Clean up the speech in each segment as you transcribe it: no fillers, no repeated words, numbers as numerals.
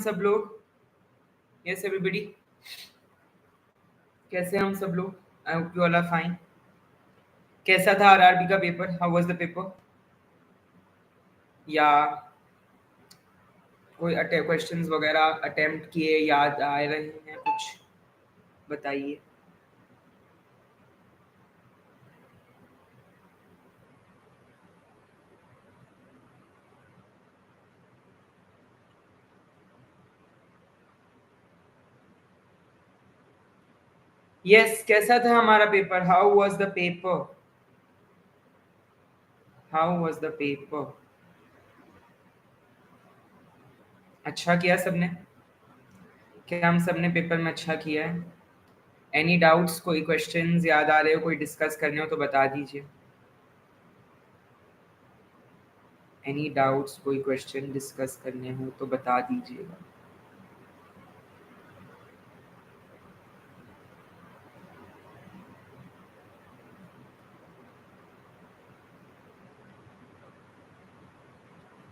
सब लोग? Yes everybody, कैसे हैं हम सब लोग? I hope you all are fine. कैसा था आरआरबी का paper? How was the paper? या कोई क्वेश्चंस वगैरह अटेम्प्ट किए, याद आ रहे हैं कुछ? बताइए। यस, कैसा था हमारा paper? How was the paper? How was the paper? अच्छा किया सबने? क्या हम सबने पेपर में अच्छा किया है? Any doubts? कोई क्वेश्चंस याद आ रहे हो, कोई डिस्कस करने हो तो बता दीजिए। एनी डाउट्स, कोई क्वेश्चन डिस्कस करने हो तो बता दीजिएगा।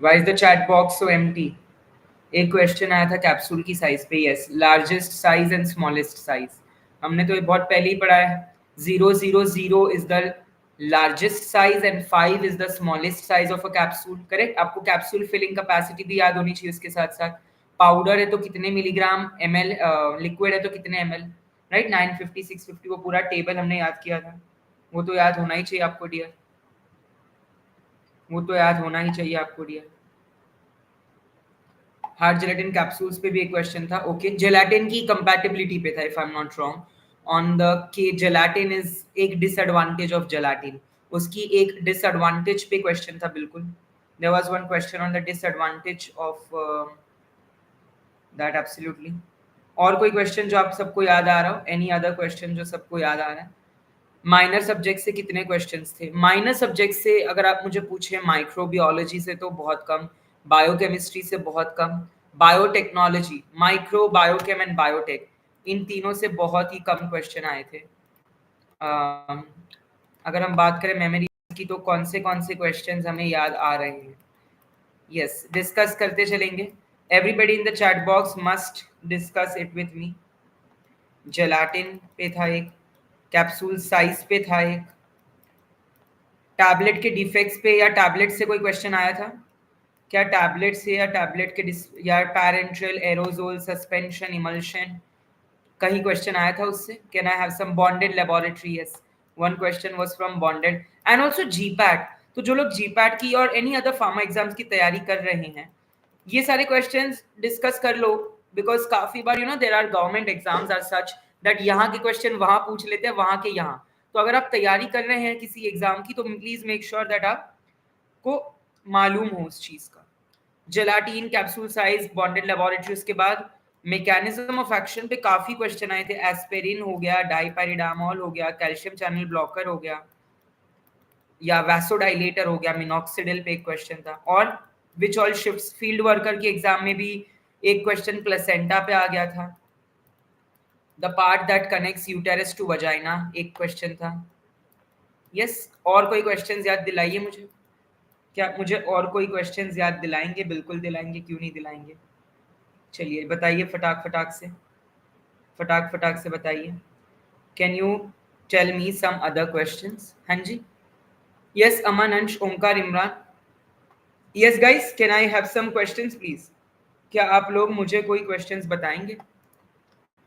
Why is the chat box so empty? एक क्वेश्चन आया था कैप्सूल की साइज पे। Yes, largest size and smallest size. हमने तो ये बहुत पहले ही पढ़ा है। 000 is the largest size and 5 is the smallest size of a capsule. Correct. आपको कैप्सूल फिलिंग कैपेसिटी भी याद होनी चाहिए उसके साथ साथ। पाउडर है तो कितने मिलीग्राम ml, लिक्विड है तो कितने ml, राइट? 950, 650, वो पूरा टेबल हमने याद किया था। वो तो याद होना ही चाहिए आपको डियर। वो तो याद होना ही चाहिए आपको डियर। हार्ड जेलेटिन कैप्सूल्स पे भी एक क्वेश्चन था। ओके, जेलाटिन की कंपैटिबिलिटी पे था if I am not wrong, on the के जेलाटिन इज एक डिसएडवांटेज ऑफ जेलाटिन। उसकी एक डिसएडवांटेज पे क्वेश्चन था बिल्कुल। There was one question on the disadvantage of that absolutely. और कोई क्वेश्चन जो आप सबको याद आ रहा हो? एनी अदर क्वेश्चन जो सबको याद आ रहा है? माइनर सब्जेक्ट से कितने क्वेश्चंस थे? माइनर सब्जेक्ट से अगर आप मुझे पूछें, माइक्रोबियोलॉजी से तो बहुत कम, बायोकेमिस्ट्री से बहुत कम, biotechnology, micro, biochem and biotech, इन तीनों से बहुत ही कम क्वेश्चन आए थे। अगर हम बात करें मेमोरी की तो कौन से क्वेश्चंस हमें याद आ रहे हैं? यस, डिस्कस करते चलेंगे। Everybody in the chat box must discuss it with me. Gelatin पे था एक, कैप्सूल साइज पे था एक, टैबलेट के डिफेक्ट्स पे या टैबलेट से कोई क्वेश्चन आया था क्या? टैबलेट से या टैबलेट के या पैरेंट्रल एरोजोल सस्पेंशन इमल्शन, कहीं क्वेश्चन आया था उससे? Can I have some bonded laboratory? Yes, one question was from bonded and also GPAT. तो जो लोग जीपैट की और एनी अदर फार्मा एग्जाम्स की तैयारी कर रहे हैं, ये सारे क्वेश्चंस डिस्कस कर लो, बिकॉज काफी बार there are government exams are such that यहाँ के क्वेश्चन वहां पूछ लेते हैं, वहां के यहाँ। तो अगर आप तैयारी कर रहे हैं किसी एग्जाम की तो प्लीज मेक श्योर दैट आपको मालूम हो उस चीज का। Gelatin, capsule size, bonded laboratory, उसके बाद मैकेनिज्म ऑफ एक्शन पे काफी क्वेश्चन आए थे। एस्पिरिन हो गया, डाइपैराडामोल हो गया, कैल्शियम चैनल ब्लॉकर हो गया, या वैसोडाइलेटर हो गया, मिनॉक्सिडिल पे एक क्वेश्चन था। और which all shifts, field worker के एग्जाम में भी एक क्वेश्चन प्लेसेंटा पे आ गया था। The part that connects uterus to vagina, एक क्वेश्चन था। यस, और कोई क्वेश्चंस याद दिलाइए मुझे। क्या मुझे और कोई क्वेश्चंस याद दिलाएंगे? बिल्कुल दिलाएंगे, क्यों नहीं दिलाएंगे। चलिए बताइए फटाक फटाक से, फटाक फटाक से बताइए। Can you tell me some other questions? हाँ जी। Yes, Aman, Ansh, Omkar, Imran. Yes guys, can I have some questions please? क्या आप लोग मुझे कोई क्वेश्चंस बताएंगे?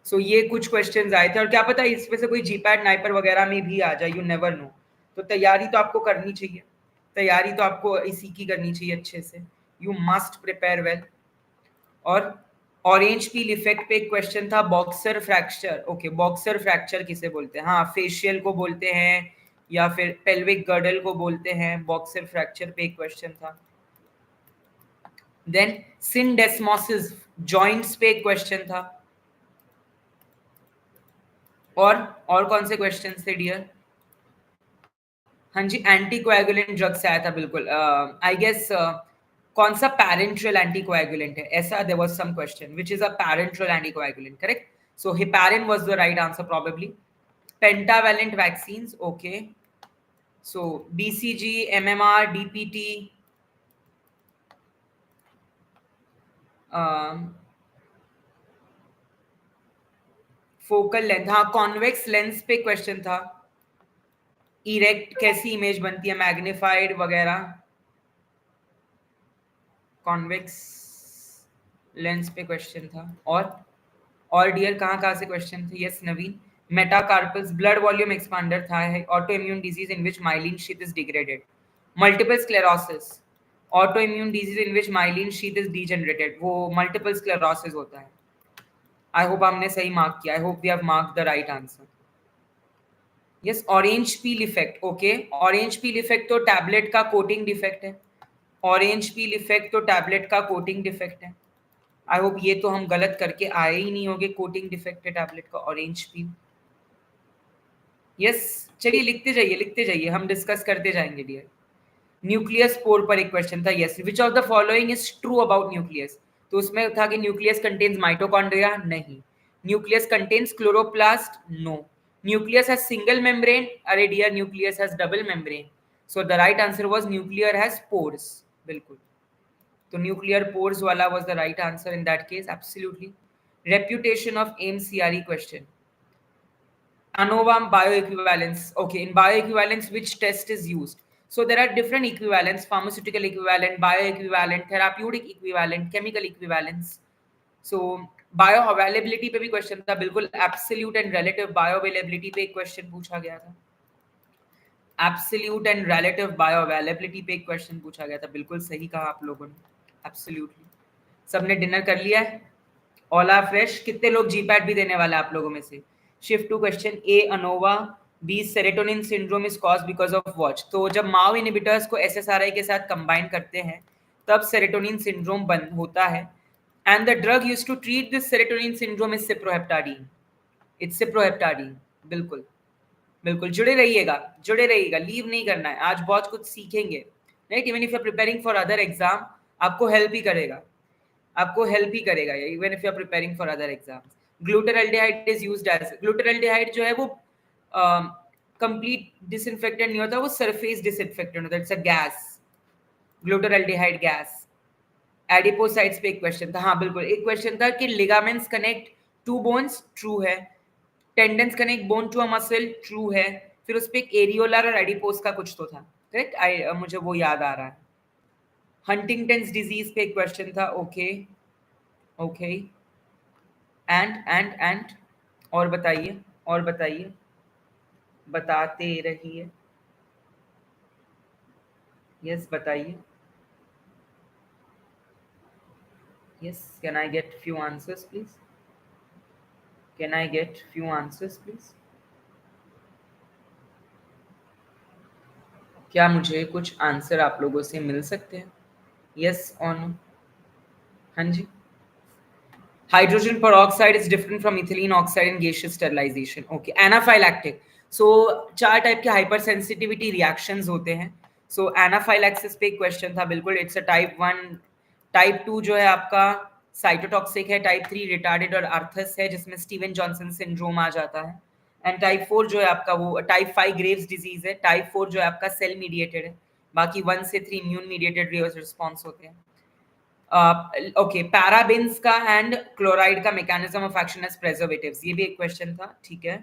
सो ये कुछ क्वेश्चंस आए थे, और क्या पता इसमें से कोई जीपैट नाइपर वगैरह में भी आ जाए, यू नेवर नो। तो तैयारी तो आपको करनी चाहिए, तैयारी तो आपको इसी की करनी चाहिए अच्छे से। You must prepare well. और ऑरेंज पील इफेक्ट पे एक क्वेश्चन था, boxer fracture. Okay, boxer fracture किसे बोलते हैं? हाँ, फेशियल को बोलते हैं या फिर पेल्विक गर्डल को बोलते हैं। बॉक्सर फ्रैक्चर पे एक क्वेश्चन था। देन सिंडेस्मोसिस, जॉइंट्स पे एक क्वेश्चन था। और कौन से क्वेश्चन थे डियर? हाँ जी, एंटीकोएगुलेंट ड्रग से आया था बिल्कुल। आई गेस कौन सा पैरेंट्रल एंटीकोएगुलेंट है, ऐसा there was some question which is a parenteral anticoagulant, correct? So heparin was the right answer probably. Pentavalent vaccines, okay. So BCG, MMR, DPT, focal length, हाँ convex lens पे question था. Erect कैसी image बनती है, magnified वगैरह. Convex lens पे question था. और डियर कहाँ से क्वेश्चन थे? Yes Naveen. Metacarpals blood volume expander था. है auto immune disease in which myelin sheath is degraded. Multiple sclerosis, auto immune disease in which myelin sheath is degenerated. वो मल्टीपल स्क्लेरोसिस होता है. आई होप हमने सही मार्क किया. I hope we have mark the right answer. Yes orange peel effect. Okay orange peel effect तो tablet का coating defect है. Orange peel effect तो टैबलेट का कोटिंग डिफेक्ट है. आई होप ये तो हम गलत करके आए ही नहीं होंगे. कोटिंग डिफेक्ट है टैबलेट का ऑरेंज पील. यस चलिए लिखते जाइए हम डिस्कस करते जाएंगे डियर. न्यूक्लियस पोर पर एक क्वेश्चन था. Yes which of the following is true about nucleus. तो उसमें था कि न्यूक्लियस कंटेन्स माइटोकॉन्ड्रिया. नहीं. Nucleus contains chloroplast. No. Nucleus has single membrane. अरे dear nucleus has double membrane. So the right answer was nuclear has pores. बिल्कुल. तो nuclear pores वाला was the right answer in that case. Absolutely. Reputation of MCRE question. ANOVA bioequivalence. Okay, in bioequivalence, which test is used? So there are different equivalents: pharmaceutical equivalent, bioequivalent, therapeutic equivalent, chemical equivalence. So bioavailability पे भी question था. बिल्कुल absolute and relative bioavailability पे एक question पूछा गया था. Absolute and relative bioavailability पे एक क्वेश्चन पूछा गया था. बिल्कुल सही कहा आप लोगों ने. Absolutely. सबने डिनर कर लिया है? All are fresh. कितने लोग जीपैट भी देने वाले आप लोगों में से? Shift two question. A ANOVA, B serotonin syndrome is caused because of watch. तो जब माओ इनहिबिटर्स को एसएसआरआई के साथ कंबाइन करते हैं तब सेरोटोनिन सिंड्रोम बन होता है. And the drug used to treat this serotonin syndrome is cyproheptadine. It's cyproheptadine. बिल्कुल बिल्कुल. जुड़े रहिएगा. लीव नहीं करना है. आज बहुत कुछ सीखेंगे. Right. Even if you are preparing for other exam आपको हेल्प ही करेगा. Even if you are preparing for other exams. Glutaraldehyde is used as. Glutaraldehyde जो है वो कंप्लीट डिसइंफेक्टेंट नहीं होता, वो सरफेस डिसइंफेक्टेंट होता है. It's a gas. Glutaraldehyde gas. Adipocytes पे एक क्वेश्चन था. हाँ बिल्कुल. एक क्वेश्चन था कि ligaments connect to bones. True है. Tendons connect bone to a muscle. True है. फिर उस पे एक एरियोलर और एडिपोस का कुछ तो था. करेक्ट. मुझे वो याद आ रहा है. हंटिंगटन्स डिजीज पे एक क्वेश्चन था. ओके. एंड और बताइए. बताते रहिए. यस बताइए. Yes can I get few answers please. क्या मुझे कुछ आंसर आप लोगों से मिल सकते हैं? यस और नो. हाँ जी. Hydrogen peroxide is different from ethylene oxide in gaseous sterilization. Okay. Anaphylactic. So चार टाइप के hypersensitivity reactions होते हैं. So anaphylaxis पे एक क्वेश्चन था. बिल्कुल. It's a type 1. टाइप 2 जो है आपका साइटोटॉक्सिक है. टाइप 3 रिटार्डेड और अर्थस है जिसमें स्टीवन जॉनसन सिंड्रोम आ जाता है. एंड टाइप 4 जो है आपका वो टाइप 5 ग्रेव्स डिजीज है. टाइप 4 जो है आपका सेल मीडिएटेड है. बाकी 1 से 3 इम्यून मीडिएटेड रिस्पॉन्स होते हैं. ओके. पैराबिन्स का एंड क्लोराइड का mechanism of action as preservatives. ये भी एक क्वेश्चन था. ठीक है.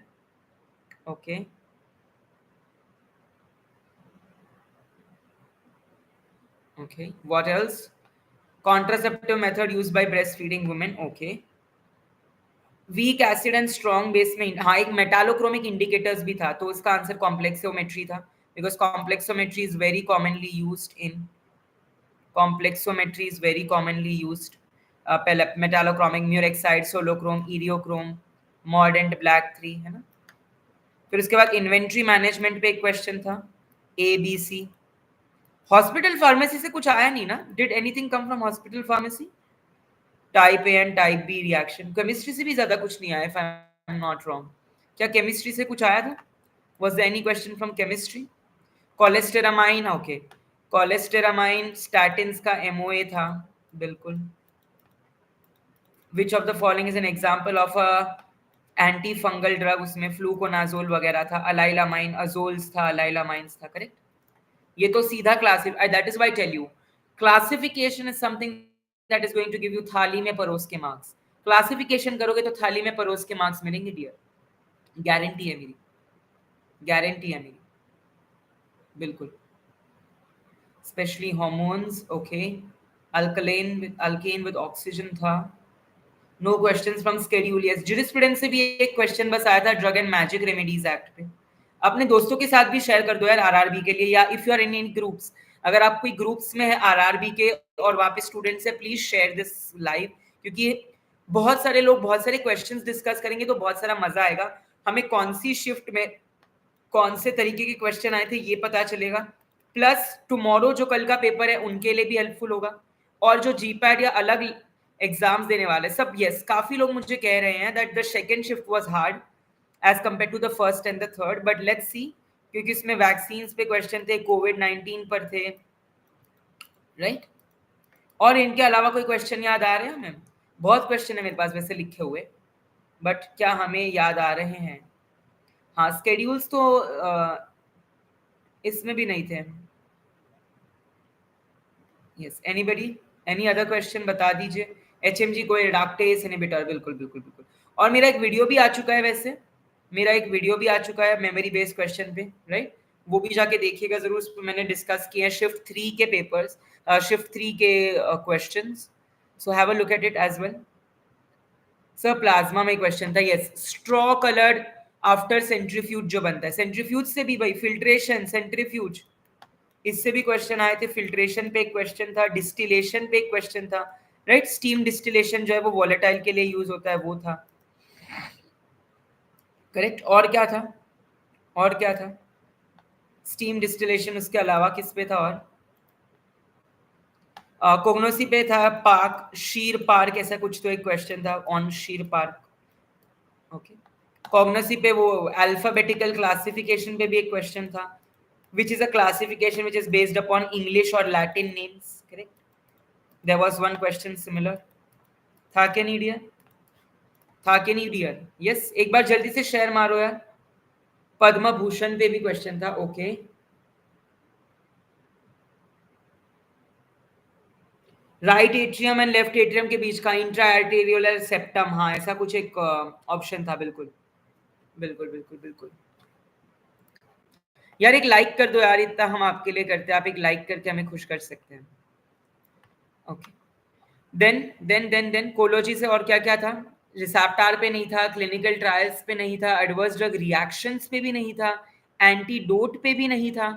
Okay. What else? Contraceptive method used by breast feeding women. Okay. Weak acid and strong base में हाँ एक मेटालोक्रोमिक इंडिकेटर्स भी था. तो उसका आंसर कॉम्प्लेक्सोमेट्री था because कॉम्प्लेक्सोमेट्री is very commonly used in complexometry is very commonly used. Metallochromic, murex, solochrome, eriochrome, mordant, black 3 है ना. फिर उसके बाद इन्वेंट्री मैनेजमेंट पे एक क्वेश्चन था. ABC. हॉस्पिटल फार्मेसी से कुछ आया नहीं ना. Did anything come from hospital pharmacy? Type A and type B reaction. Chemistry से भी ज्यादा कुछ नहीं आया if I am not wrong. क्या केमिस्ट्री से कुछ आया था? Was there any question from chemistry? Cholestyramine. Okay. Cholestyramine statins का एमओए था. बिल्कुल. Which of the following is an example of a anti fungal drug. उसमें फ्लूकोनाजोल वगैरह था. अलाइलामाइन. अजोल्स था. अलाइलामाइंस था. करेक्ट. ये तो सीधा classify. That is why tell you classification is something that is going to give you थाली में परोस के मार्क्स. क्लासिफिकेशन करोगे तो थाली में परोस के मार्क्स मिलेंगे डियर, गारंटी है मेरी, गारंटी है मेरी, बिल्कुल। Specially hormones, okay. Alkane with oxygen था। No questions from schedule, yes. Jurisprudence से भी एक क्वेश्चन बस आया था drug and magic remedies act पे। अपने दोस्तों के साथ भी शेयर कर दो यार आरआरबी के लिए, या if you are in groups, अगर आप कोई ग्रुप्स में है आरआरबी के और वहाँ पे स्टूडेंट्स है, प्लीज शेयर दिस लाइव, क्योंकि बहुत सारे लोग बहुत सारे क्वेश्चंस डिस्कस करेंगे तो बहुत सारा मजा आएगा। हमें कौन सी शिफ्ट में कौन से तरीके के क्वेश्चन आए थे ये पता चलेगा, प्लस टुमारो जो कल का पेपर है उनके लिए भी हेल्पफुल होगा, और जो जीपैड या अलग एग्जाम्स देने वाले सब। यस, काफी लोग मुझे कह रहे हैं that the second shift was hard as compare to the first and the third, but let's see, क्योंकि इसमें वैक्सीन पे क्वेश्चन थे, कोविड-19 पर थे, राइट? और इनके अलावा कोई क्वेश्चन याद आ रहे हैं हमें? बहुत क्वेश्चन है मेरे पास वैसे लिखे हुए, बट क्या हमें याद आ रहे हैं? हाँ, स्केड्यूल्स तो इसमें भी नहीं थे। Yes, anybody, any other question बता दीजिए। एचएमजी कोई रिडक्टेस इनहिबिटर, बिल्कुल बिल्कुल बिल्कुल। और मेरा एक वीडियो भी आ चुका है, वैसे मेरा एक वीडियो भी आ चुका है मेमोरी बेस्ड क्वेश्चन पे, राइट? वो भी जाके देखिएगा जरूर, उस पर मैंने डिस्कस किए हैं शिफ्ट 3 के पेपर्स, शिफ्ट 3 के questions, so have a look at it as well. Sir plasma में क्वेश्चन था, yes. Straw coloured after centrifuge जो बनता है, सेंट्रीफ्यूज से भी भाई, फिल्ट्रेशन, सेंट्रीफ्यूज, इससे भी क्वेश्चन आए थे। फिल्ट्रेशन पे एक क्वेश्चन था, डिस्टिलेशन पे एक क्वेश्चन था, राइट? स्टीम डिस्टिलेशन जो है वो वॉलेटाइल के लिए यूज होता है, वो था, करेक्ट। और क्या था, और क्या था? स्टीम डिस्टिलेशन, उसके अलावा किस पे था? और कोग्नोसी पे था, पार्क, शीर पार्क, ऐसा कुछ तो एक क्वेश्चन था ऑन शीर पार्क, ओके। कॉग्नोसी पे वो अल्फाबेटिकल क्लासिफिकेशन पे भी एक क्वेश्चन था, which is a classification which is based upon English or Latin names, correct? There was one question similar. था क्या नहीं डियर? था क्या नहीं डियर? यस, एक बार जल्दी से शेयर मारो यार। पद्म भूषण पे भी क्वेश्चन था, okay. Right atrium and left atrium के बीच का इंट्रा आर्टेरियोलर सेप्टम, हाँ ऐसा कुछ एक ऑप्शन था, बिल्कुल बिल्कुल बिल्कुल बिल्कुल। यार एक लाइक कर दो यार, इतना हम आपके लिए करते हैं, आप एक लाइक करके हमें खुश कर सकते हैं, ओके। देन कोलोजी से और क्या क्या था? रिसेप्टार पे नहीं था, क्लिनिकल ट्रायल्स पे नहीं था, एडवर्स ड्रग रिएक्शंस पे भी नहीं था, एंटीडोट पे भी नहीं था,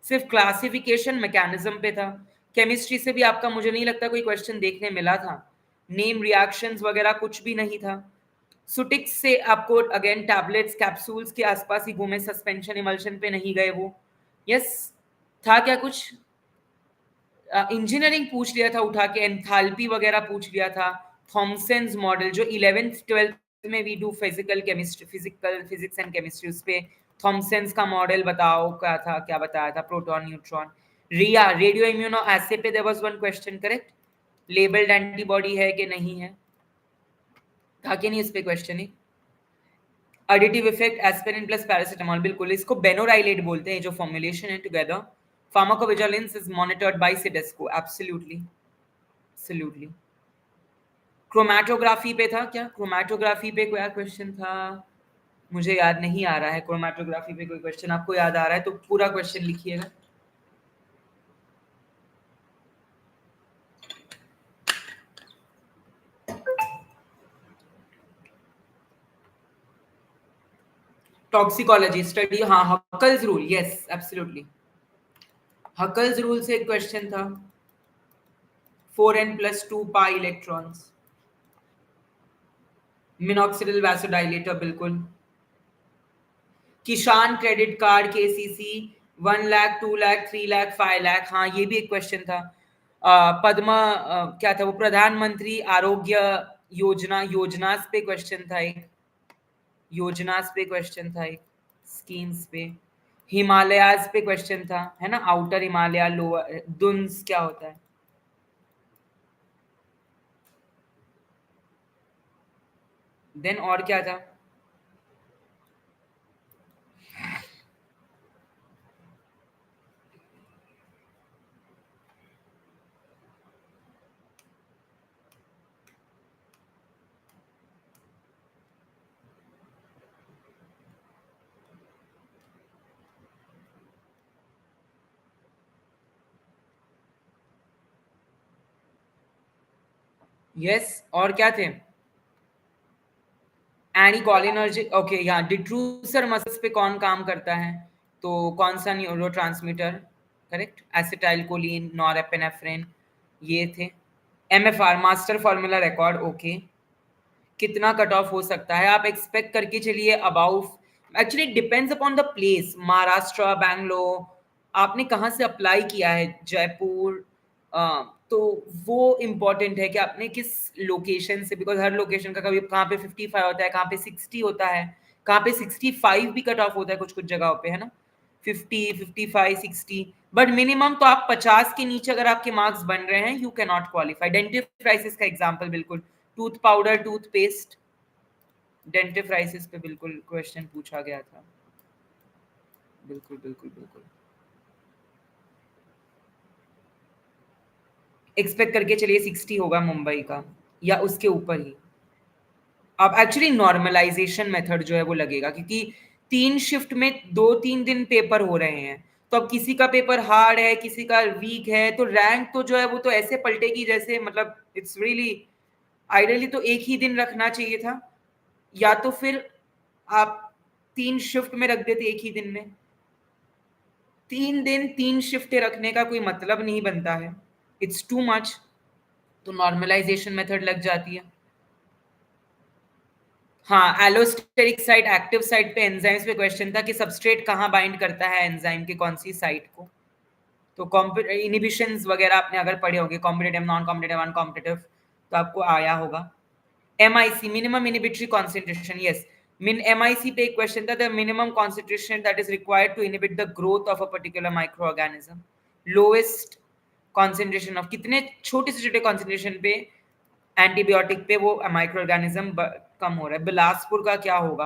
सिर्फ क्लासिफिकेशन मैकेनिज्म पे था। केमिस्ट्री से भी आपका मुझे नहीं लगता कोई क्वेश्चन देखने मिला था, नेम रिएक्शंस वगैरह कुछ भी नहीं था। सुटिक्स से आपको अगेन टैबलेट्स कैप्सूल्स के आसपास ही घूमे, सस्पेंशन इमल्शन पे नहीं गए वो। यस, था क्या कुछ? इंजीनियरिंग पूछ लिया था उठा के, एंथैल्पी वगैरह पूछ लिया था, थॉमसन्स मॉडल जो 11th 12th में we do physical chemistry, physical physics and chemistry, उस पे थॉमसन्स का मॉडल बताओ क्या था, क्या बताया था, proton neutron. RIA radio immuno assay पे there was one question, correct? Labelled antibody है कि नहीं है, था कि नहीं इस पे क्वेश्चन ही? Additive effect aspirin plus paracetamol, बिल्कुल, इसको बेनोराइलेट बोलते हैं जो फॉर्मुलेशन है together. Pharmacovigilance is monitored by CDSCO, absolutely absolutely. Chromatography पे था क्या? क्रोमैटोग्राफी पे क्या क्वेश्चन था? मुझे याद नहीं आ रहा है। क्रोमैटोग्राफी पे कोई क्वेश्चन आपको याद आ रहा है तो पूरा क्वेश्चन लिखिएगा। टॉक्सिकोलॉजी स्टडी, हाँ, Huckel's rule, yes absolutely. Huckel's rule से एक क्वेश्चन था, 4n+2 pi electrons, minoxidil vasodilator, बिल्कुल। किसान credit card, KCC, 1 lakh, 2 lakh, 3 lakh, 5 lakh, हाँ ये भी एक क्वेश्चन था। पद्मा क्या था वो, प्रधानमंत्री आरोग्य योजना, योजनास पे क्वेश्चन था एक, योजनास पे क्वेश्चन था एक, स्कीम्स पे। हिमालयाज पे क्वेश्चन था, है ना, आउटर हिमालय, लोअर दुन्स क्या होता है। देन और क्या था? यस, और क्या थे? एनिकोलिनर्जिक, ओके, यहाँ डिट्रूसर मसल्स पे कौन काम करता है? तो कौन सा neurotransmitter? Correct, acetyl choline, norepinephrine, ये थे। MFR, master formula record, okay. कितना कट ऑफ हो सकता है आप एक्सपेक्ट करके चलिए? About, actually depends upon the place, Maharashtra, Bangalore, आपने कहाँ से अप्लाई किया है, जयपुर, तो वो इम्पोर्टेंट है कि आपने किस लोकेशन से, बिकॉज हर लोकेशन का कभी कहाँ पे 55 होता है, कहाँ पे 60 होता है, कहाँ पे 65 भी कट ऑफ होता है कुछ कुछ जगहों पे, है ना? 50, 55, 60, बट मिनिमम तो आप 50 के नीचे अगर आपके मार्क्स बन रहे हैं, यू कैन नॉट क्वालिफाई। डेंटिफ्राइसिस का एग्जाम्पल, बिल्कुल, टूथ पाउडर, टूथपेस्ट, डेंटिफ्राइसिस पे बिल्कुल क्वेश्चन पूछा गया था। बिल्कुल बिल्कुल बिल्कुल, एक्सपेक्ट करके चलिए 60 होगा मुंबई का, या उसके ऊपर ही। अब एक्चुअली नॉर्मलाइजेशन मेथड जो है वो लगेगा, क्योंकि 3 शिफ्ट में 2-3 दिन पेपर हो रहे हैं, तो अब किसी का पेपर हार्ड है, किसी का वीक है, तो रैंक तो जो है वो तो ऐसे पलटेगी जैसे, मतलब इट्स रियली, आइडियली तो एक ही दिन रखना चाहिए था, या तो फिर आप 3 शिफ्ट में रख देते एक ही दिन में। 3 दिन 3 शिफ्टें रखने का कोई मतलब नहीं बनता है, इट्स टू मच, तो नॉर्मलाइजेशन मेथड लग जाती है। हाँ, एलोस्टेरिक साइट, एक्टिव साइट पे एंजाइम्स पे क्वेश्चन था कि सबस्ट्रेट कहाँ बाइंड करता है एंजाइम के, कौन सी साइट को। तो इनिबिशंस वगैरह आपने अगर पढ़े होंगे, कॉम्पिटिटिव, नॉन कॉम्पिटिटिव, अनकॉम्पिटिटिव, तो आपको आया होगा। MIC, minimum inhibitory concentration, yes, min MIC पे एक क्वेश्चन था, the minimum concentration that is required to inhibit the growth of a particular micro organism. Lowest concentration of, कितने छोटे से छोटे कॉन्सेंट्रेशन पे एंटीबायोटिक पे वो माइक्रो ऑर्गेनिज्म कम हो रहा है। बिलासपुर का क्या होगा?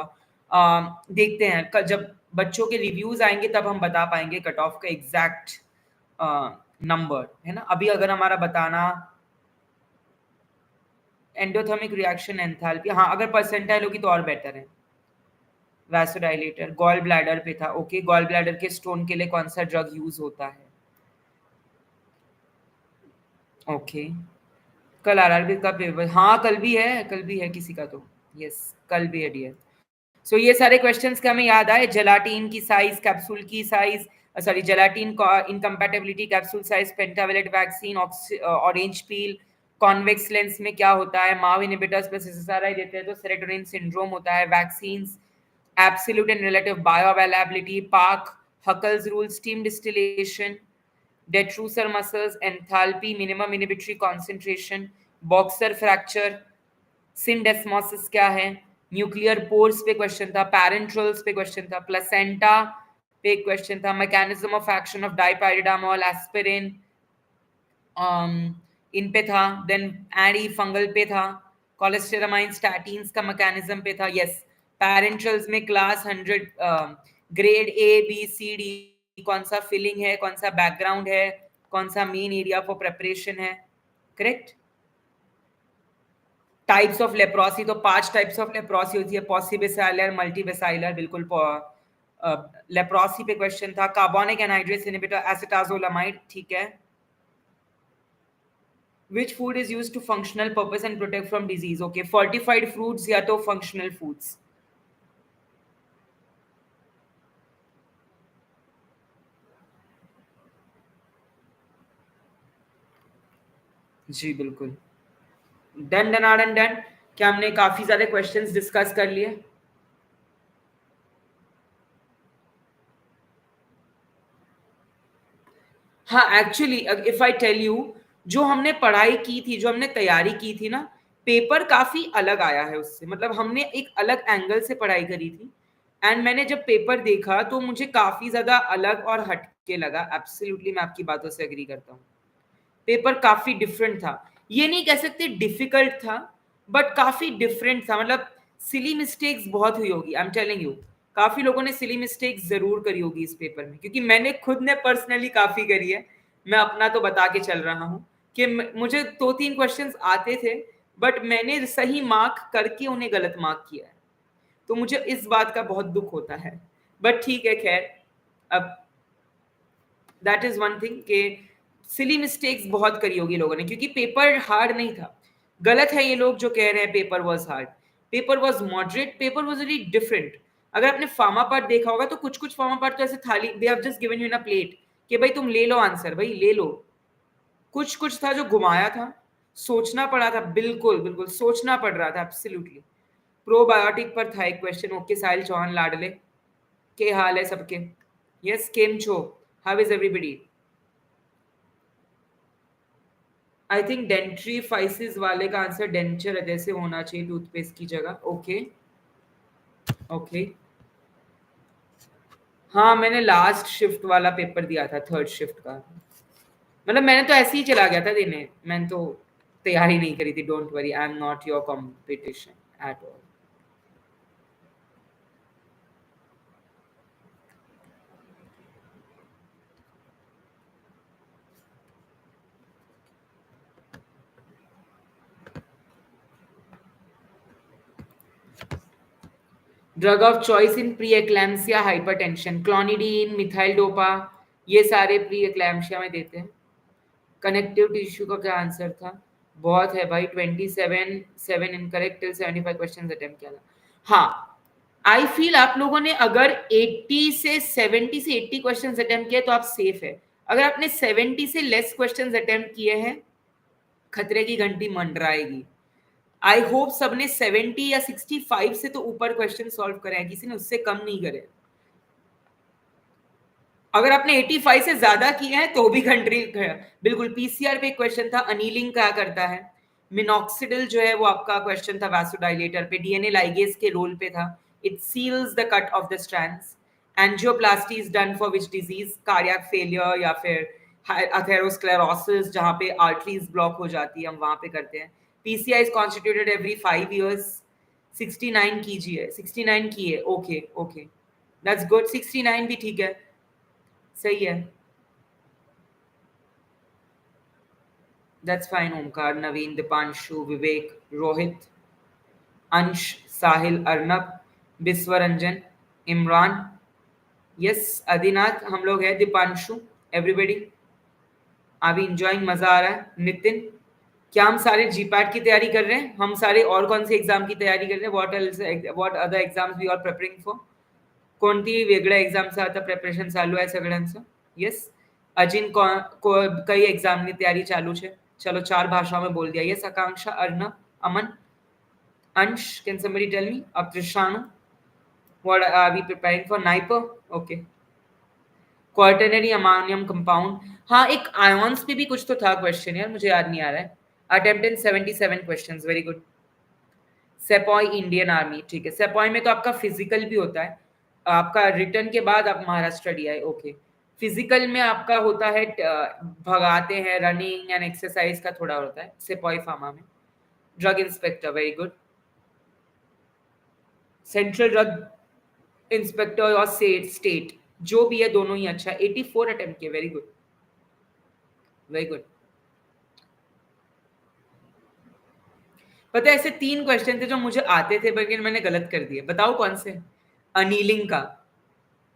देखते हैं, जब बच्चों के रिव्यूज आएंगे तब हम बता पाएंगे कट ऑफ का एग्जैक्ट नंबर, है ना? अभी अगर हमारा बताना एंडोथर्मिक रिएक्शन, एंथैल्पी, हाँ, अगर परसेंटाइल होगी तो और बेटर है। वैसोडाइलेटर, गॉल ब्लैडर पे था, ओके, गॉल ब्लैडर के स्टोन के लिए कौन सा ड्रग यूज होता है? ओके, कल आरआरबी का पेपर, हाँ कल भी है, कल भी है किसी का तो, यस, कल भी है डियर। सो ये सारे क्वेश्चंस के हमें याद आए, जेलाटिन की साइज, कैप्सूल की size, sorry, gelatin incompatibility, capsule size, pentavalent vaccine, orange peel, convex lens में क्या होता है, माव इनहिबिटर्स प्लस एसएसआरआई देते हैं तो सेरोटोनिन सिंड्रोम होता है, vaccines, absolute and relative bioavailability, पाक, Huckel's rule, steam distillation, detrusor muscles, enthalpy, minimum inhibitory concentration, boxer fracture, syndesmosis क्या है, न्यूक्लियर पोर्स पे क्वेश्चन था, पैरेंट्रल्स पे क्वेश्चन था, प्लेसेंटा पे क्वेश्चन था, mechanism of action of dipyridamole, aspirin, इन पे था, देन एंटी फंगल पे था, कोलेस्टेरामाइन, स्टैटिन्स का मैकेनिज्म पे था, यस। पैरेंट्रल्स में class 100, grade A B C D, कौन सा फिलिंग है, कौन सा बैकग्राउंड है, कौन सा मेन एरिया फॉर प्रेपरेशन है, करेक्ट। टाइप्स ऑफ लेप्रोसी, तो 5 टाइप्स ऑफ लेप्रोसी होती है, पॉसिबिसाइलर, मल्टीबिसाइलर, बिल्कुल। लेप्रोसी पे क्वेश्चन था, कार्बोनिक एनहाइड्रेस इनहिबिटर, एसिटाजोलामाइड, ठीक है। Which food is used to functional purpose and protect from disease? Okay, fortified fruits या तो functional foods। जी बिल्कुल, डन डन डन। क्या हमने काफी सारे क्वेश्चंस डिस्कस कर लिए? हाँ, actually if I tell you, जो हमने पढ़ाई की थी, जो हमने तैयारी की थी ना, पेपर काफी अलग आया है उससे, मतलब हमने एक अलग एंगल से पढ़ाई करी थी, एंड मैंने जब पेपर देखा तो मुझे काफी ज्यादा अलग और हटके लगा। एब्सोल्युटली मैं आपकी बातों से एग्री करता हूँ, पेपर काफी डिफरेंट था। ये नहीं कह सकते डिफिकल्ट था, बट काफी डिफरेंट था, मतलब सिली मिस्टेक्स बहुत हुई होगी, आई एम टेलिंग यू। काफी लोगों ने सिली मिस्टेक्स जरूर करी होगी इस पेपर में, क्योंकि मैंने खुद ने पर्सनली काफी करी है। मैं अपना तो बता के चल रहा हूँ कि मुझे 2-3 क्वेश्चंस आते थे, बट मैंने सही मार्क करके उन्हें गलत मार्क किया है, तो मुझे इस बात का बहुत दुख होता है। बट ठीक है, खैर, अब दैट इज वन थिंग कि सिली मिस्टेक्स बहुत करी होगी लोगों ने, क्योंकि पेपर हार्ड नहीं था। गलत है ये लोग जो कह रहे हैं paper was hard. Paper was moderate, paper was very different. अगर आपने फार्मा पार्ट देखा होगा तो कुछ कुछ फार्मा पार्ट तो ऐसे थाली, they have just given you in a plate कि भाई तुम ले लो आंसर, भाई ले लो. कुछ कुछ था जो घुमाया था, सोचना पड़ा था, बिल्कुल बिल्कुल सोचना पड़ रहा था, एब्सोल्युटली. प्रोबायोटिक पर था एक क्वेश्चन. ओके साहिल चौहान लाडले, के हाल है सबके? यस, केम छो, how is everybody? I think dentifrices वाले का आंसर डेंचर जैसे होना चाहिए टूथपेस्ट की जगह. Okay okay. हाँ, मैंने लास्ट शिफ्ट वाला पेपर दिया था, थर्ड शिफ्ट का. मतलब मैंने तो ऐसे ही चला गया था देने, मैंने तो तैयारी नहीं करी थी. Don't worry, I am not your competition at all. Drug of choice in pre eclampsia hypertension, clonidine, methyl dopa, ये सारे प्री एक्लैम्सिया में देते हैं. कनेक्टिव टिश्यू का क्या आंसर था? बहुत है भाई, 27 7 इनकरेक्ट टिल 75 क्वेश्चंस अटेम्प्ट किया था. हाँ, आई फील आप लोगों ने अगर 80 से 70 से 80 क्वेश्चंस अटेम्प्ट किए तो आप सेफ है. अगर आपने 70 से लेस क्वेश्चंस अटेम्प्ट किए हैं, खतरे की घंटी मंडराएगी. आई होप सबने 70 या 65 से तो ऊपर क्वेश्चन सॉल्व करे हैं, किसी ने उससे कम नहीं करे. अगर आपने 85 से ज्यादा किए हैं तो भी कंट्री बिल्कुल. पीसीआर पे क्वेश्चन था, अनीलिंग क्या करता है. मिनॉक्सिडिल जो है वो आपका क्वेश्चन था वैसोडाइलेटर पे, डीएनए लाइगेज के रोल पे था. It seals the cut off the strands. Angioplasty is done for which disease? Cardiac failure या फिर अथेरोस्क्लेरोसिस, जहां पे आर्टरीज ब्लॉक हो जाती है, हम वहां पे करते हैं. PCI is constituted every 5 years. 69 कीजिए, 69 की है. Okay okay, that's good. 69 भी ठीक है, सही है. That's fine. Omkar, Naveen, Deepanshu, Vivek, Rohit, Ansh, Sahil, Arnab, Vishwaranjan, Imran, yes, Adinath, हम लोग हैं. दीपांशु, एवरीबडी अभी इंजॉइंग, मजा आ रहा है. नितिन, क्या हम सारे जीपैट की तैयारी कर रहे हैं? हम सारे और कौन से एग्जाम की तैयारी कर रहे हैं? What other exams we are preparing for? कोणती वेगळ्या एक्झामचं आता प्रिपरेशन चालू आहे सगळ्यांचं? येस. अजिन कई एग्जामनी तैयारी चालू है. चलो 4 भाषाओं में बोल दिया. यस, आकांक्षा, अर्नब, अमन, अंश, can somebody tell me? Abtrishanu, what are we preparing for? Niper, okay. Quaternary ammonium compound, हाँ एक आयॉन्स पे भी कुछ तो था क्वेश्चन यार, मुझे याद नहीं आ रहा है. Attempt in 77 questions, very good. Sepoy Indian army, ठीक है. सेपॉय में तो आपका फिजिकल भी होता है, आपका रिटर्न के बाद आप महाराष्ट्र डीआई. ओके. फिजिकल में आपका होता है भगाते हैं, रनिंग एंड एक्सरसाइज का थोड़ा होता है सेपॉय फार्मा में. Drug inspector, very good. Central drug inspector और स्टेट, जो भी है दोनों ही अच्छा. 84 अटेम्प्ट किए, वेरी गुड वेरी गुड. पता है ऐसे 3 क्वेश्चन थे जो मुझे आते थे लेकिन मैंने गलत कर दिए. बताओ कौन से? अनीलिंग का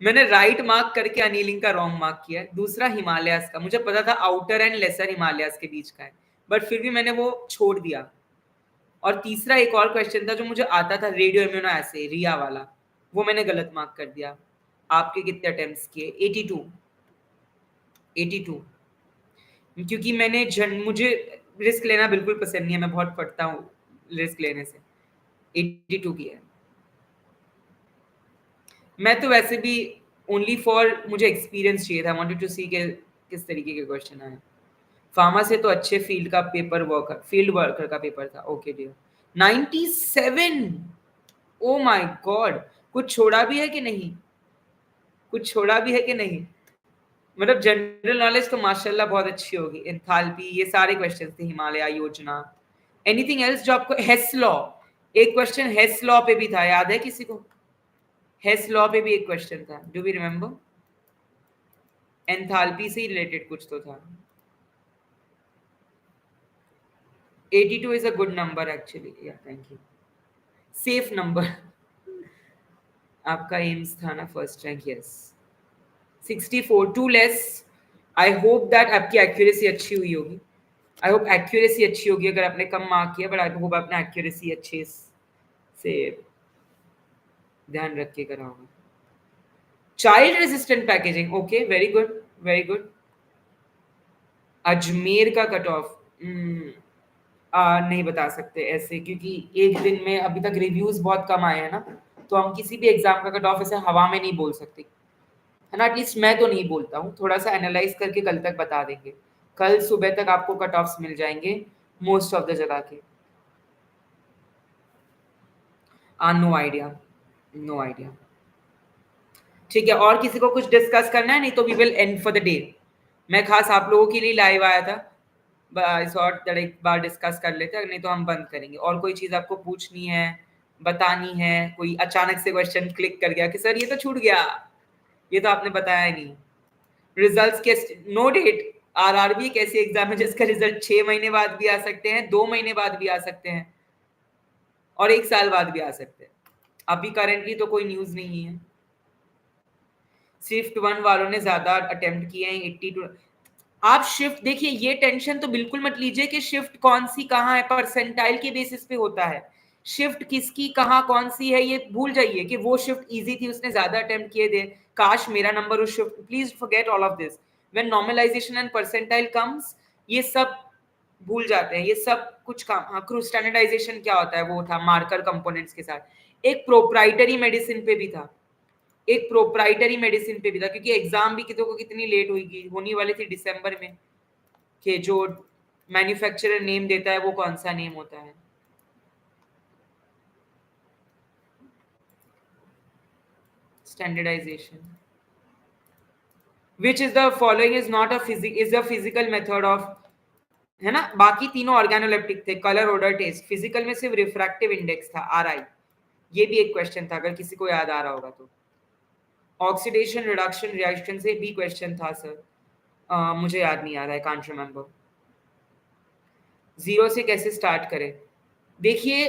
मैंने राइट मार्क करके अनीलिंग का रॉन्ग मार्क किया है. दूसरा हिमालयास का, मुझे पता था आउटर एंड लेसर हिमालयास के बीच का है, बट फिर भी मैंने वो छोड़ दिया. और तीसरा एक और क्वेश्चन था जो मुझे आता था, रेडियो इम्यूनो एसे, रिया वाला, वो मैंने गलत मार्क कर दिया. आपके कितने अटेम्प्ट्स किए? 82. 82. क्योंकि मुझे रिस्क लेना बिल्कुल पसंद नहीं है, मैं बहुत पढ़ता हूँ रिस्क लेने से. 82 की है. मैं तो वैसे भी ओनली फॉर मुझे एक्सपीरियंस चाहिए था, वांटेड टू सी के किस तरीके के क्वेश्चन आए. फार्मा से तो अच्छे फील्ड वर्कर का पेपर था. Okay dear. 97. Oh my god. कुछ छोड़ा भी है कि नहीं? कुछ छोड़ा भी है कि नहीं? मतलब जनरल नॉलेज तो माशाल्लाह बहुत अच्छी होगी. एंथैल्पी, ये सारे क्वेश्चंस थे. हिमालय योजना. एनीथिंग एल्स जो आपको? हेस लॉ, एक क्वेश्चन हेस लॉ पे भी था, याद है किसी को? हेस लॉ पे भी एक क्वेश्चन था, डू वी रिमेम्बर? एंथैल्पी से ही रिलेटेड कुछ तो था. 82 is a good number actually. Yeah, thank you. Safe number. आपका एम्स था ना first rank? Yes. 64, two less. I hope that आपकी एक्यूरेसी अच्छी हुई होगी. आई होप एक्यूरेसी अच्छी होगी अगर आपने कम मार्क किया, बट आई होप आपने एक्यूरेसी अच्छे से ध्यान रख के करा होगा। Child resistant packaging, okay, very good very good. Ajmer का कट ऑफ नहीं बता सकते ऐसे, क्योंकि एक दिन में अभी तक रिव्यूज बहुत कम आए हैं ना, तो हम किसी भी एग्जाम का कट ऑफ ऐसे हवा में नहीं बोल सकते, है ना। एटलीस्ट मैं तो नहीं बोलता हूँ, थोड़ा सा एनालाइज करके कल तक बता देंगे। कल सुबह तक आपको कट ऑफ्स मिल जाएंगे मोस्ट ऑफ द जगह के। No idea, no idea. ठीक है, और किसी को कुछ डिस्कस करना है? नहीं तो we will end for the day. मैं खास आप लोगों के लिए लाइव आया था, आई थॉट दैट एक बार डिस्कस कर लेते हैं, नहीं तो हम बंद करेंगे। और कोई चीज आपको पूछनी है, बतानी है? कोई अचानक से क्वेश्चन क्लिक कर गया कि सर ये तो छूट गया, ये तो आपने बताया ही नहीं। रिजल्ट्स के नो डेट। आरआरबी एक ऐसी एग्जाम है जिसका रिजल्ट 6 महीने बाद भी आ सकते हैं, 2 महीने बाद भी आ सकते हैं, और 1 साल बाद भी आ सकते हैं। अभी करेंटली तो कोई न्यूज नहीं है। शिफ्ट 1 वालों ने ज्यादा अटेम्प्ट किए हैं, 82। आप शिफ्ट देखिए, ये टेंशन तो बिल्कुल मत लीजिए कि शिफ्ट कौन सी कहाँ है, परसेंटाइल के बेसिस पे होता है। शिफ्ट किसकी कहाँ कौन सी है ये भूल जाइए कि वो शिफ्ट इजी थी, उसने ज्यादा अटेम्प्ट किए थे, काश मेरा नंबर उस shift. Please forget all of this when normalisation and percentile comes. ये सब भूल जाते हैं, ये सब कुछ काम। हाँ, क्रू स्टैंडर्डाइजेशन क्या होता है, वो था मार्कर कंपोनेंट्स के साथ। एक प्रोप्राइटरी मेडिसिन पे भी था, एक प्रोप्राइटरी मेडिसिन पे भी था, क्योंकि एग्जाम भी कितों को कितनी लेट हुई होनी वाली थी दिसंबर में, कि जो मैन्युफैक्चरर नेम देता है वो कौन सा नेम होता है। Standardisation, which is the following is not a physical method of, है ना। बाकी तीनों ऑर्गेनोलेप्टिक थे, कलर ऑर्डर टेस्ट। फिजिकल में सिर्फ रिफ्रैक्टिव इंडेक्स था, आरआई। ये भी एक क्वेश्चन था, अगर किसी को याद आ रहा होगा तो। ऑक्सीडेशन रिडक्शन रिएक्शन से भी क्वेश्चन था सर, मुझे याद नहीं आ रहा है, कांट रिमेंबर। जीरो से कैसे स्टार्ट करें? देखिए,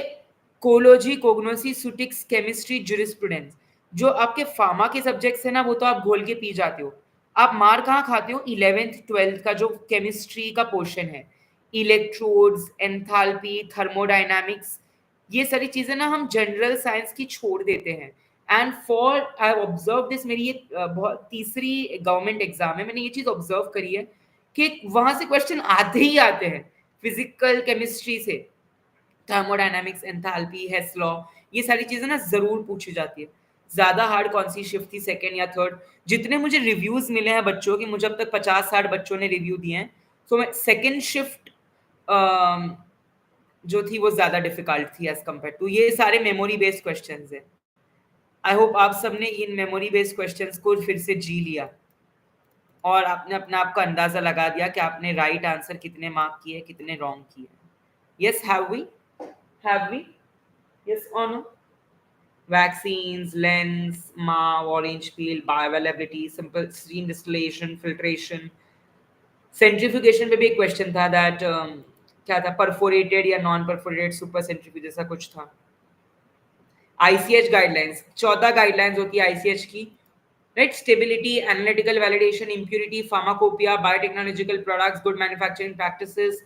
कोलोजी, कोग्नोसी, सुटिक्स, केमिस्ट्री, ज्यूरिस्प्रूडेंस, जो आपके फार्मा के सब्जेक्ट्स है ना, वो तो आप घोल के पी जाते हो। आप मार कहाँ खाते हो? 11th 12th का जो केमिस्ट्री का पोर्शन है, इलेक्ट्रोड्स, एंथैल्पी, थर्मोडायनामिक्स, ये सारी चीजें ना हम जनरल साइंस की छोड़ देते हैं। And for I observe this, मेरी ये बहुत तीसरी गवर्नमेंट एग्जाम है, मैंने ये चीज ऑब्जर्व करी है कि वहां से क्वेश्चन आते ही आते हैं फिजिकल केमिस्ट्री से। थर्मोडायनामिक्स, एंथैल्पी, हेस लॉ, ये सारी चीजें ना जरूर पूछी जाती है। ज्यादा हार्ड कौन सी शिफ्ट थी, सेकंड या थर्ड? जितने मुझे रिव्यूज मिले हैं बच्चों के, मुझे अब तक 50-60 बच्चों ने रिव्यू दिए हैं, तो मैं सेकंड शिफ्ट जो थी वो ज्यादा डिफिकल्ट थी एज कम्पेयर टू। ये सारे मेमोरी बेस्ड क्वेश्चंस हैं। आई होप आप सबने इन मेमोरी बेस्ड क्वेश्चंस को फिर से जी लिया, और आपने अपने आप का अंदाजा लगा दिया कि आपने राइट आंसर कितने मार्क किए, कितने रॉन्ग किए। Yes, have we? Have we? Yes और no? Vaccines, lens, MAV, orange peel, bioavailability, simple stream distillation, filtration, centrifugation पे भी एक क्वेश्चन था दैट क्या था, परफोरेटेड या नॉन परफोरेटेड सुपर सेंट्रीफ्यूज, जैसा कुछ था। आईसीएच गाइडलाइंस, 14 गाइडलाइंस होती है आईसीएच की, right. Stability, analytical validation, impurity, pharmacopoeia, biotechnological products, good manufacturing practices,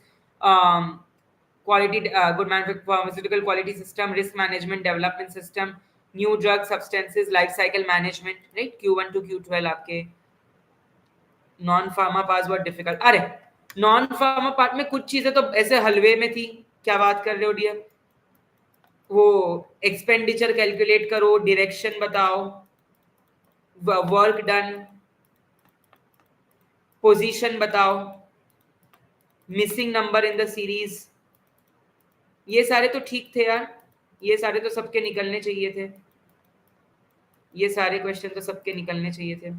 quality, good pharmaceutical quality system, risk management development system, new drug substances life cycle management, right? Q1 to Q12 आपके non pharma पास बहुत difficult. अरे non pharma part में कुछ चीजें तो ऐसे हलवे में थी, क्या बात कर रहे हो डियर। वो एक्सपेंडिचर कैलकुलेट करो, डायरेक्शन बताओ, वर्क डन, पोजीशन बताओ, missing number in the series, ये सारे तो ठीक थे यार, ये सारे तो सबके निकलने चाहिए थे, ये सारे क्वेश्चन तो सबके निकलने चाहिए थे।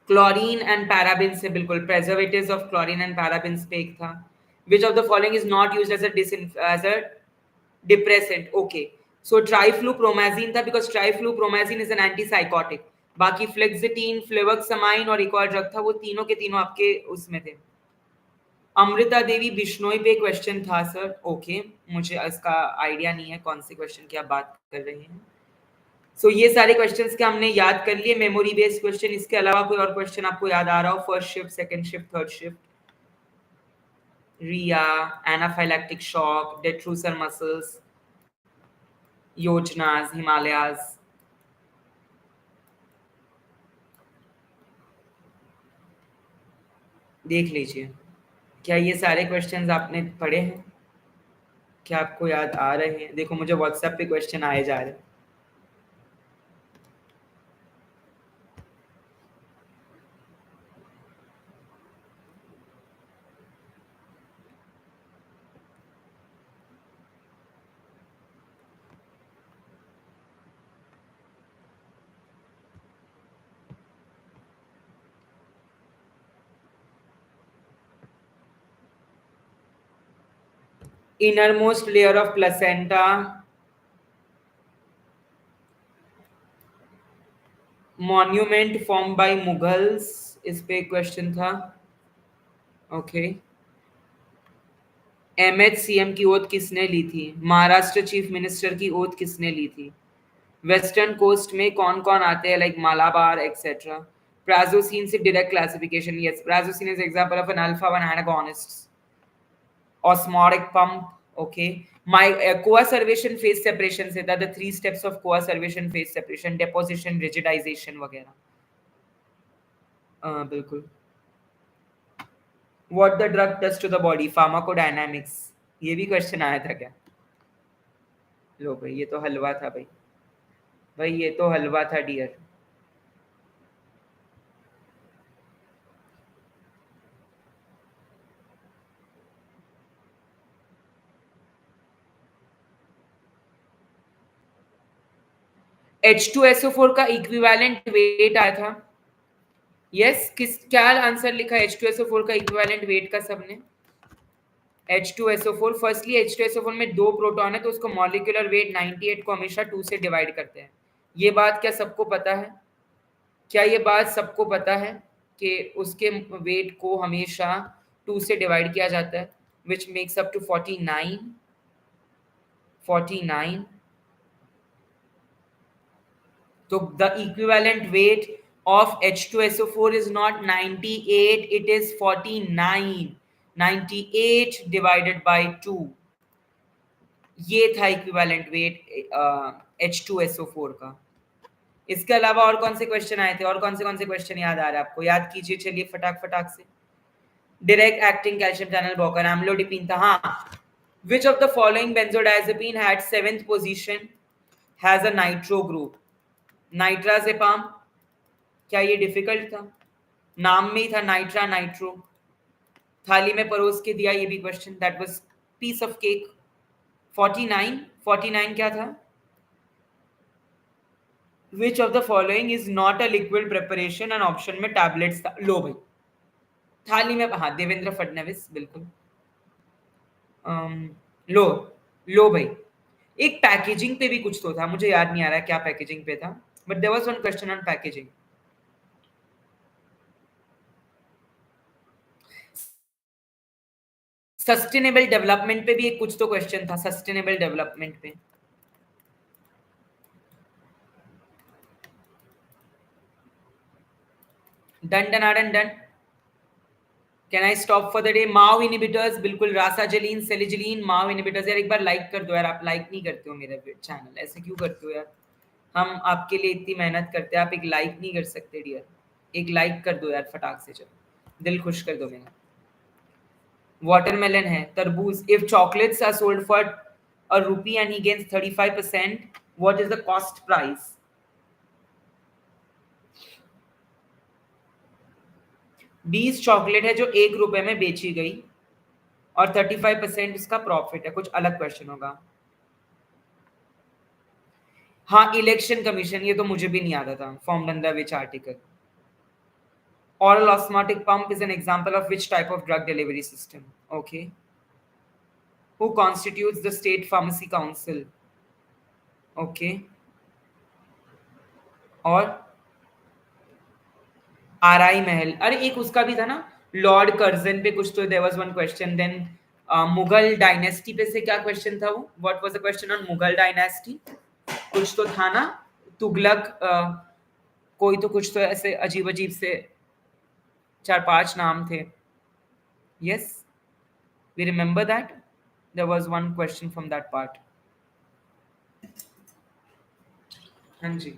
क्लोरीन एंड पैराबिन से बिल्कुल, preservatives of chlorine and paraben पे एक था। Which of the following is not used as a depressant? Okay, so triflupromazine था, because triflupromazine is an antipsychotic. बाकी फ्लेक्सिटीन, फ्लेवक्सामाइन और एक और ड्रग था, वो तीनों के तीनों आपके उसमें थे। अमृता देवी बिश्नोई पे क्वेश्चन था सर, ओके, मुझे इसका आइडिया नहीं है कौन से क्वेश्चन की आप बात कर रहे हैं। सो ये सारे क्वेश्चंस के हमने याद कर लिए, मेमोरी बेस्ड क्वेश्चन। इसके अलावा कोई और क्वेश्चन आपको याद आ रहा हो, first shift, second shift, third shift? Riya, anaphylactic shock, detrusor muscles, योजनास, हिमालयाज। देख लीजिए, क्या ये सारे क्वेश्चंस आपने पढ़े हैं? क्या आपको याद आ रहे हैं? देखो मुझे व्हाट्सएप पे क्वेश्चन आए जा रहे हैं। Innermost layer of placenta, monument formed by Mughals, इस पे क्वेश्चन था। ओके। MHCM की ओथ किसने ली थी? महाराष्ट्र चीफ मिनिस्टर की ओथ किसने ली थी? वेस्टर्न कोस्ट में कौन कौन आते हैं, लाइक मालाबार एक्सेट्रा? प्राजोसिन से direct classification, yes, prazosin is example of an alpha 1 antagonist. Osmotic pump, okay. My coacervation phase separation से था, the 3 steps of coacervation phase separation, deposition, rigidization वगैरह। बिल्कुल। What the drug does to the body, pharmacodynamics, ये भी question आया था क्या? लो भाई, ये तो हलवा था भाई, भाई ये तो हलवा था डियर। H2SO4 का इक्विवेलेंट वेट आया था। यस, किस क्या आंसर लिखा H2SO4 का इक्विवेलेंट वेट का सबने? H2SO4, फर्स्टली H2SO4 में 2 प्रोटॉन है तो उसको मॉलिक्यूलर वेट 98 को हमेशा 2 से डिवाइड करते हैं। ये बात क्या सबको पता है? क्या ये बात सबको पता है कि उसके वेट को हमेशा 2 से डिवाइड किया जाता है, which makes up to 49? 49। तो the equivalent weight of H2SO4 is not 98, it is 49। 98 divided by 2, ये था इक्विवेलेंट वेट H2SO4 का। इसके अलावा और कौन से क्वेश्चन आए थे, और कौन से क्वेश्चन याद आ रहा है आपको? याद कीजिए, चलिए फटाक से। Direct acting calcium channel blocker amlodipine था। हाँ, which of the following benzodiazepine had 7th position has a nitro group? नाइट्राजेपाम। क्या ये डिफिकल्ट था? नाम में ही था नाइट्रा नाइट्रो। थाली में परोस के दिया, ये भी question, that was piece of cake. 49 क्या था? Which of the following is not a liquid preparation? and option में टैबलेट्स था। लो भाई, थाली में, हाँ, देवेंद्र फडणवीस, बिल्कुल। लो लो भाई, एक पैकेजिंग पे भी कुछ तो था, मुझे याद नहीं आ रहा है क्या पैकेजिंग पे था, but there was one question on packaging. Sustainable development पे भी एक कुछ तो क्वेश्चन था, सस्टेनेबल डेवलपमेंट पे। Done. Can I stop for the day? MAO inhibitors, बिल्कुल, रासाजलीन, सेलिजलीन, माओ इनहिबिटर्स। यार एक बार लाइक कर दो यार, आप लाइक नहीं करते हो मेरा चैनल, ऐसे क्यों करते हो यार? हम आपके लिए इतनी मेहनत करते हैं, आप एक लाइक नहीं कर सकते डियर? एक लाइक कर दो यार फटाक से, चलो दिल खुश कर दो मेरा। वाटरमेलन है, तरबूज। If chocolates are sold for a rupee and he gains 35%, what is the cost price? 20 chocolate है जो 1 रुपए में बेची गई और 35% उसका प्रॉफिट है, कुछ अलग क्वेश्चन होगा। हाँ, इलेक्शन कमीशन, ये तो मुझे भी नहीं आता था। Formed under which article? Oral osmotic pump is an example of which type of drug delivery system? Okay. Who constitutes the state pharmacy council? Okay. और आरआई महल, अरे एक उसका भी था ना, लॉर्ड कर्जन पे कुछ तो, there was one question. Then Mughal dynasty पे से क्या क्वेश्चन था वो? What was the question on Mughal dynasty? कुछ तो था ना, तुगलक, कोई तो कुछ तो ऐसे अजीब अजीब से 4-5 नाम थे। Yes, We remember that there was one question from that part. हाँ जी.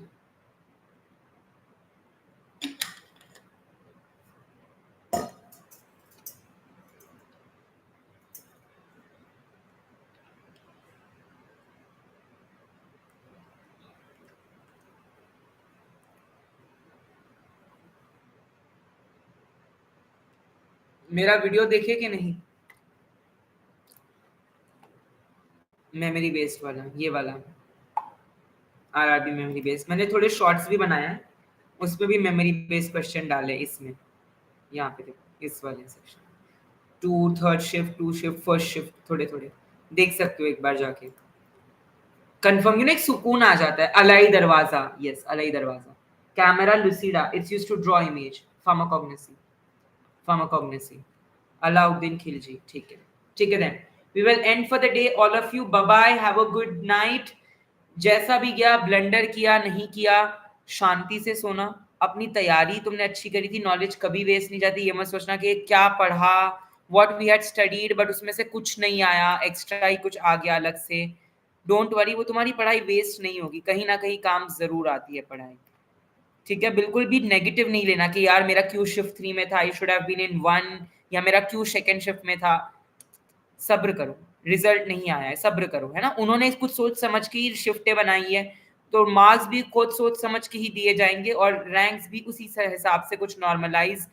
मेरा वीडियो देखे कि नहीं? मेमोरी बेस्ड वाला, ये वाला आरआरबी मेमोरी बेस्ड. मैंने थोड़े शॉर्ट्स भी बनाया है, उसमें भी मेमोरी बेस्ड क्वेश्चन डाले. इसमें यहाँ पे देखो, इस वाले section 2 third shift, 2 shift, first shift, थोड़े थोड़े देख सकते हो एक बार जाके. कंफर्म, यू नो, एक सुकून आ जाता है. अलाई दरवाजा, yes, Alai Darwaza. Camera lucida, it's used to draw image. Pharmacognosy. Alauddin Khilji. ठीक है, ठीक है. Then we will end for the day. All of you, bye bye, have a good night. जैसा भी गया, ब्लंडर किया नहीं किया, शांति से सोना. अपनी तैयारी तुमने अच्छी करी थी. नॉलेज कभी वेस्ट नहीं जाती. ये मत सोचना कि क्या पढ़ा, what we had studied, but उसमें से कुछ नहीं आया, एक्स्ट्रा ही कुछ आ गया अलग से. डोंट वरी, वो तुम्हारी पढ़ाई वेस्ट नहीं होगी. कहीं ना कहीं काम जरूर आती है पढ़ाई. ठीक है, बिल्कुल भी नेगेटिव नहीं लेना कि यार मेरा क्यों शिफ्ट 3 में था, I should have been in 1, या मेरा क्यों सेकंड शिफ्ट में था. सब्र करो, रिजल्ट नहीं आया है, सब्र करो, है ना. उन्होंने कुछ सोच समझ के ही शिफ्टें बनाई है, तो मार्क्स भी खुद सोच समझ के ही दिए जाएंगे, और रैंक्स भी उसी हिसाब से कुछ नॉर्मलाइज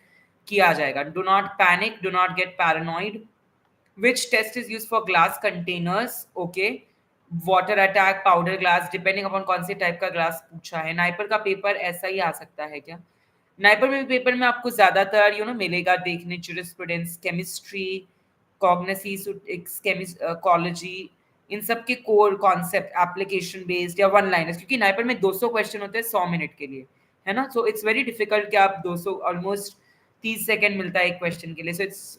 किया जाएगा. Do not panic, do not gate paranoid. Which test is used for glass containers? Okay. Water attack, powder glass, depending upon कौन से टाइप का ग्लास पूछा है. नाइपर का पेपर ऐसा ही आ सकता है क्या? नाइपर में पेपर में आपको ज्यादातर मिलेगा देखने जूरिस्प्रूडेंस, केमिस्ट्री, कॉग्निटिव्स, केमिकोलॉजी, इन सब के कोर कॉन्सेप्ट, एप्लीकेशन बेस्ड या वन लाइनर्स, क्योंकि नाइपर में 200 क्वेश्चन होते हैं 100 मिनट के लिए, है ना. सो इट्स वेरी डिफिकल्ट कि आप 200, ऑलमोस्ट 30 सेकंड मिलता है एक क्वेश्चन के लिए. So it's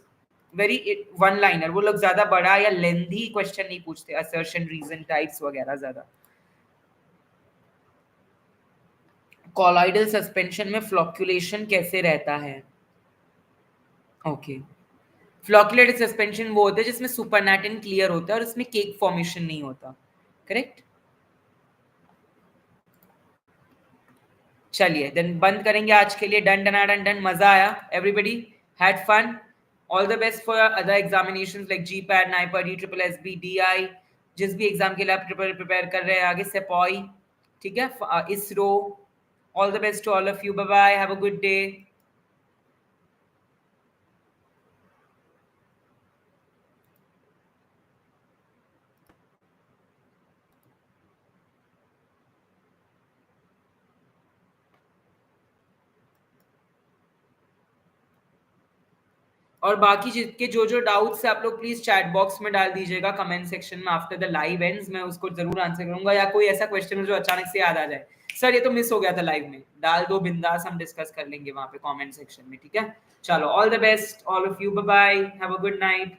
very one liner. वो लोग ज्यादा बड़ा या लेंथी क्वेश्चन नहीं पूछते, असर्शन, रीजन टाइप्स वगैरह ज्यादा. कॉलॉइडल सस्पेंशन में फ्लोक्यूलेशन कैसे रहता है? ओके. फ्लोक्यूलेटेड सस्पेंशन वो होता है जिसमें सुपरनैटिन क्लियर होता है और इसमें केक फॉर्मेशन नहीं होता. करेक्ट. चलिए देन बंद करेंगे आज के लिए. Done done done done. मजा आया? Everybody had fun? All the best for other examinations like GPAT, NIPER, ESSB, DI, जिस भी एग्जाम के लिए आप प्रिपेयर कर रहे हैं आगे, सेपॉई, ठीक है, ISRO. All the best to all of you. Bye bye, have a good day. और बाकी जिसके जो जो डाउट्स है आप लोग प्लीज चैट बॉक्स में डाल दीजिएगा, कमेंट सेक्शन में. आफ्टर द लाइव एंड्स मैं उसको जरूर आंसर करूंगा, या कोई ऐसा क्वेश्चन हो जो अचानक से याद आ जाए, सर ये तो मिस हो गया था लाइव में, डाल दो बिंदास, हम डिस्कस कर लेंगे वहां पे कमेंट सेक्शन में. ठीक है, चलो, all the best all of you. Bye bye, have a good night.